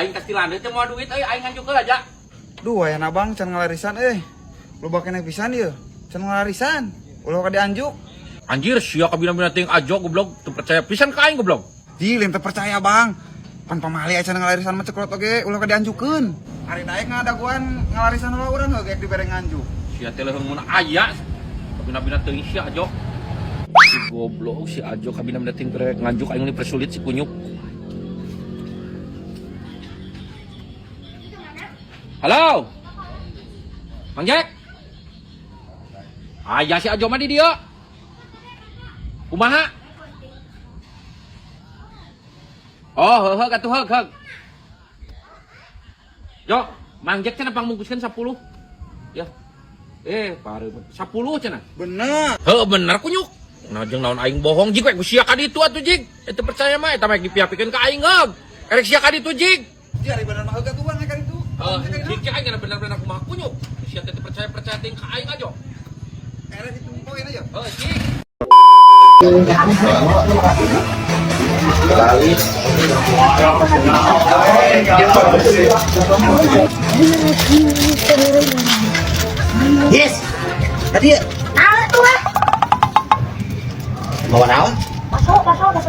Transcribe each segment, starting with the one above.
aing kastilan teh mau duit euy aing nganjuk aja. Duh aya Bang can ngalarisan lu bakena pisan ieu can ngalarisan ulah ka dianjuk. Anjir sia kabina-bina teuing ajo goblok teu percaya pisan ka aing goblok. Di lain teu percaya Bang. Pan pamali can ngalarisan mah cekrot oge ulah ka dianjukeun. Ari daek ngadaguan ngalarisan heula urang geus dibere nganjuk. Sia teh leuheung mun aya kabina-bina teuing sia ajo. Si goblok si ajo kabina-bina teuing bere nganjuk aing dipersulit si kunyuk. Halo. Mang Jack. Aya si ajo mah di dieu. Kumaha? Oh, heeh atuh heug. Yo, Mang Jack cenah pangmungkuskeun 10. Ya. Pareu 10 cenah. Bener. Heuh bener kunyuk. Nah jeung naon aing bohong jig we ku sia ka ditu atuh jig. Teu percaya mah eta mah dipiapikeun ka aing heug. Erek sia ka ditu jig. Di ari bener mah heug atuan ka ditu. Jig aing nya bener-bener kumaha kunyuk. Sia teh percaya teuing ka aing aja. Erek ditumpoin aja. Jig. Yes. Tadi bawa naon? Bakso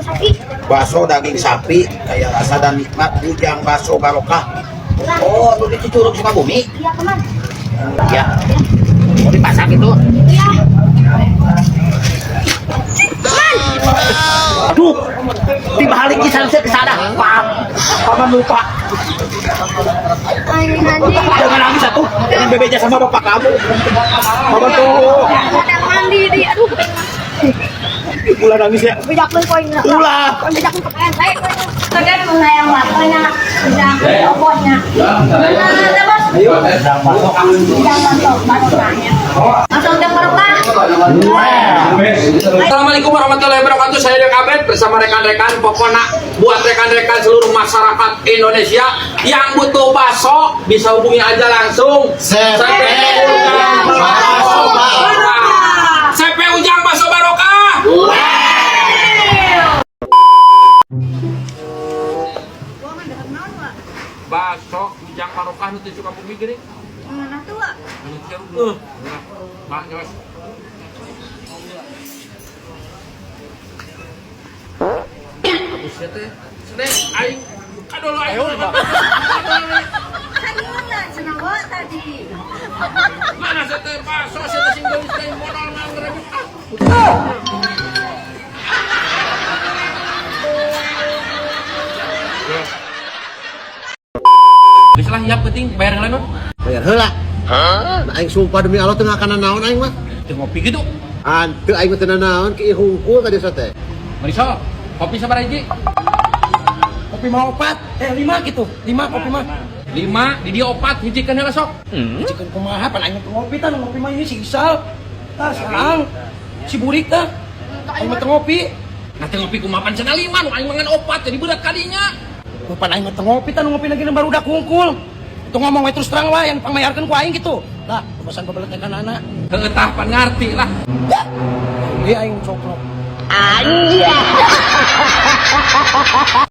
sapi. Bakso daging sapi kayak rasa dan nikmat bujang bakso barokah. Oh, lu itu curug Sukabumi? Iya, teman. Ya. Mau dipasak itu? Iya. Aduh, dibalik kisah saya kesana. Paman lupa. Jangan nangis satu. Jangan bebeja sama bapak kamu. Paman tuh. Ada mandi di. Aduh. Ulah nangis ya. Bejakkeun poin. Ulah. Bejakkeun ke ente. Tegan menayang matanya. Bejak obonya. Mana bos? Bejak masuk barokahnya. Masuk jam barokah. Assalamualaikum warahmatullahi wabarakatuh. Saya Dek Abed bersama rekan-rekan. Pokoknya buat rekan-rekan seluruh masyarakat Indonesia yang butuh bakso bisa hubungi aja langsung CP Ujang Bakso Barokah. CP Ujang Bakso Barokah. Bakso Ujang Barokah nu teu Sukabumi geuning. Mana tuh, Wak? Mak, Mas. Abusnya teh, sedeng, aing, kadolo aing. Kan mana cenah wa tadi. Mana teh bakso saya sing geus teh modal mah ngerebut. Geus lah hiap penting bayar ngalanon. Bayar heula. Nah, aing sumpah demi Allah teu ngakana naon aing mah. Teu ngopi gitu. Anteu aing teu naon ki hungkul ka desa teh. Mariso, kopi sabar hiji. Kopi mah 4, 5 gitu. 5 kopi mah. 5 di dia 4 hiji kan heula sok. Jika kumaha pan aing ngopi tah ngopi mah ini si Gisal. Tah sarang si Burik tah. Aing mah teu ngopi. Nah teu ngopi kumaha pan cenah 5 nu aing mangan 4 jadi berat kadinya. Pan aing mah teu ngopi tah ngopi lagi baru udah kungkul. Tuh ngomong we terus terang wae yang pangmayarkeun ku aing gitu. Lah, pesan babelet teh kanana. Heueuh tah pan ngarti lah. Ieu aing coklok. Anjir.